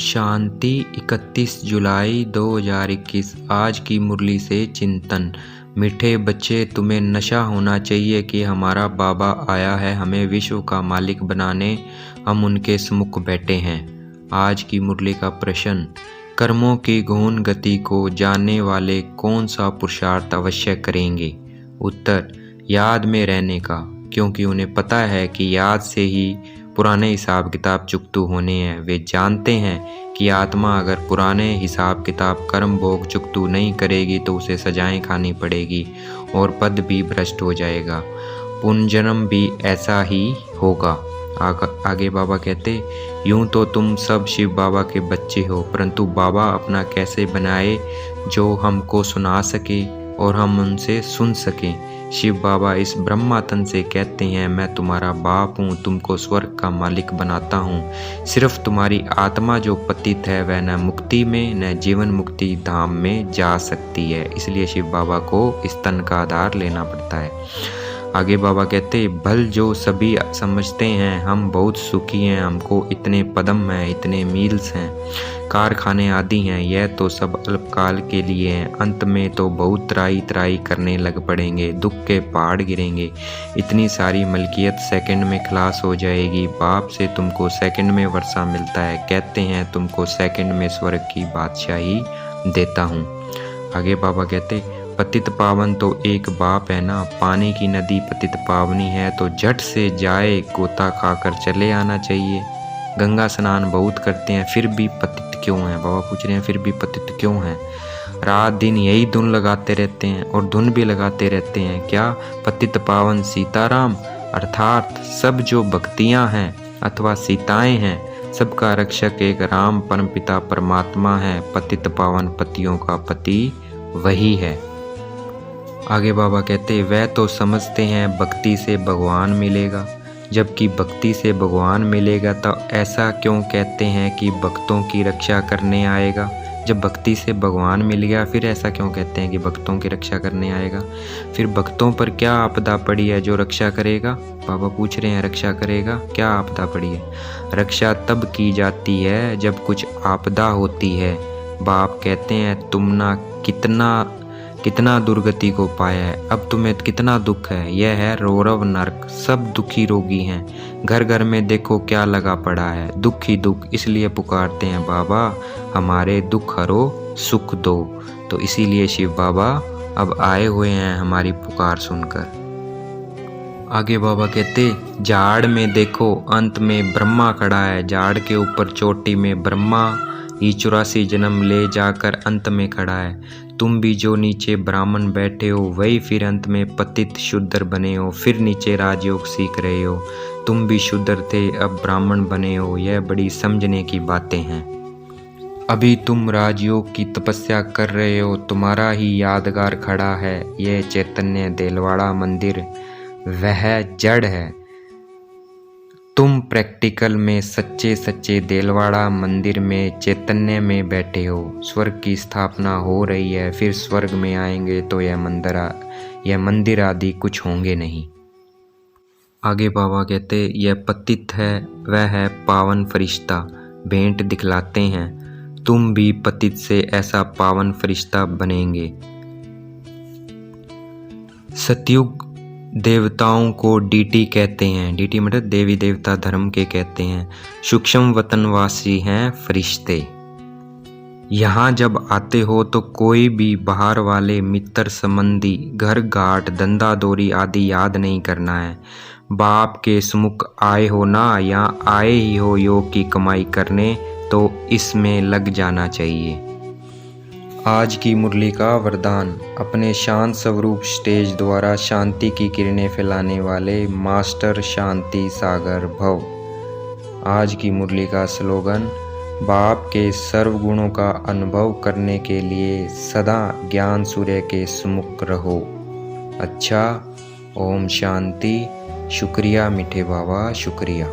शांति 31 जुलाई 2021। आज की मुरली से चिंतन। मीठे बच्चे, तुम्हें नशा होना चाहिए कि हमारा बाबा आया है हमें विश्व का मालिक बनाने, हम उनके सम्मुख बैठे हैं। आज की मुरली का प्रश्न, कर्मों की गौण गति को जानने वाले कौन सा पुरुषार्थ अवश्य करेंगे? उत्तर, याद में रहने का, क्योंकि उन्हें पता है कि याद से ही पुराने हिसाब किताब चुकतू होने हैं। वे जानते हैं कि आत्मा अगर पुराने हिसाब किताब कर्म भोग चुकतू नहीं करेगी तो उसे सजाएं खानी पड़ेगी और पद भी भ्रष्ट हो जाएगा। पुनर्जन्म भी ऐसा ही होगा। आगे बाबा कहते, यूं तो तुम सब शिव बाबा के बच्चे हो, परंतु बाबा अपना कैसे बनाए जो हमको सुना सके और हम उनसे सुन सकें। शिव बाबा इस ब्रह्मा तन से कहते हैं, मैं तुम्हारा बाप हूँ, तुमको स्वर्ग का मालिक बनाता हूँ। सिर्फ तुम्हारी आत्मा जो पतित है वह न मुक्ति में न जीवन मुक्ति धाम में जा सकती है। इसलिए शिव बाबा को इस तन का आधार लेना पड़ता है। आगे बाबा कहते, भल जो सभी समझते हैं हम बहुत सुखी हैं, हमको इतने पदम हैं, इतने मील्स हैं, कारखाने आदि हैं, यह तो सब अल्पकाल के लिए हैं, अंत में तो बहुत त्राई त्राई करने लग पड़ेंगे, दुख के पहाड़ गिरेंगे, इतनी सारी मलकियत सेकंड में खलास हो जाएगी। बाप से तुमको सेकंड में वर्षा मिलता है, कहते हैं तुमको सेकंड में स्वर्ग की बादशाही देता हूँ। आगे बाबा कहते, पतित पावन तो एक बाप है ना, पानी की नदी पतित पावनी है तो झट से जाए गोता खाकर चले आना चाहिए। गंगा स्नान बहुत करते हैं फिर भी पतित क्यों हैं? बाबा पूछ रहे हैं फिर भी पतित क्यों हैं? रात दिन यही धुन लगाते रहते हैं और धुन भी लगाते रहते हैं। क्या पतित पावन सीताराम अर्थात सब जो भक्तियाँ हैं अथवा सीताएं हैं, सबका रक्षक एक राम परमपिता परमात्मा है। पतित पावन पतियों का पति वही है। आगे बाबा कहते, वह तो समझते हैं भक्ति से भगवान मिलेगा, जबकि भक्ति से भगवान मिलेगा तो ऐसा क्यों कहते हैं कि भक्तों की रक्षा करने आएगा? जब भक्ति से भगवान मिल गया फिर ऐसा क्यों कहते हैं कि भक्तों की रक्षा करने आएगा? फिर भक्तों पर क्या आपदा पड़ी है जो रक्षा करेगा? बाबा पूछ रहे हैं, रक्षा करेगा? क्या आपदा पड़ी है? रक्षा तब की जाती है जब कुछ आपदा होती है। बाप कहते हैं, तुमना कितना दुर्गति को पाया है, अब तुम्हें कितना दुख है। यह है रौरव नरक, सब दुखी रोगी हैं, घर घर में देखो क्या लगा पड़ा है, दुख ही दुख। इसलिए पुकारते हैं, बाबा हमारे दुख हरो सुख दो। तो इसीलिए शिव बाबा अब आए हुए हैं हमारी पुकार सुनकर। आगे बाबा कहते, झाड़ में देखो अंत में ब्रह्मा खड़ा है, झाड़ के ऊपर चोटी में ब्रह्मा ही 84 जन्म ले जाकर अंत में खड़ा है। तुम भी जो नीचे ब्राह्मण बैठे हो वही फिर अंत में पतित शूद्र बने हो, फिर नीचे राजयोग सीख रहे हो। तुम भी शूद्र थे अब ब्राह्मण बने हो, यह बड़ी समझने की बातें हैं। अभी तुम राजयोग की तपस्या कर रहे हो, तुम्हारा ही यादगार खड़ा है यह चैतन्य देलवाड़ा मंदिर, वह जड़ है। तुम प्रैक्टिकल में सच्चे सच्चे देलवाड़ा मंदिर में चैतन्य में बैठे हो। स्वर्ग की स्थापना हो रही है, फिर स्वर्ग में आएंगे तो यह मंदिर आदि कुछ होंगे नहीं। आगे बाबा कहते, यह पतित है वह है पावन फरिश्ता, भेंट दिखलाते हैं, तुम भी पतित से ऐसा पावन फरिश्ता बनेंगे। सतयुग देवताओं को डीटी कहते हैं, डीटी मतलब देवी देवता धर्म के कहते हैं। सूक्ष्म वतनवासी हैं फरिश्ते। यहाँ जब आते हो तो कोई भी बाहर वाले मित्र संबंधी घर घाट धंधा दौरी आदि याद नहीं करना है। बाप के सम्मुख आए हो ना, या आए ही हो योग की कमाई करने, तो इसमें लग जाना चाहिए। आज की मुरली का वरदान, अपने शांत स्वरूप स्टेज द्वारा शांति की किरणें फैलाने वाले मास्टर शांति सागर भव। आज की मुरली का स्लोगन, बाप के सर्व गुणों का अनुभव करने के लिए सदा ज्ञान सूर्य के सम्मुख रहो। अच्छा, ओम शांति। शुक्रिया मीठे बाबा, शुक्रिया।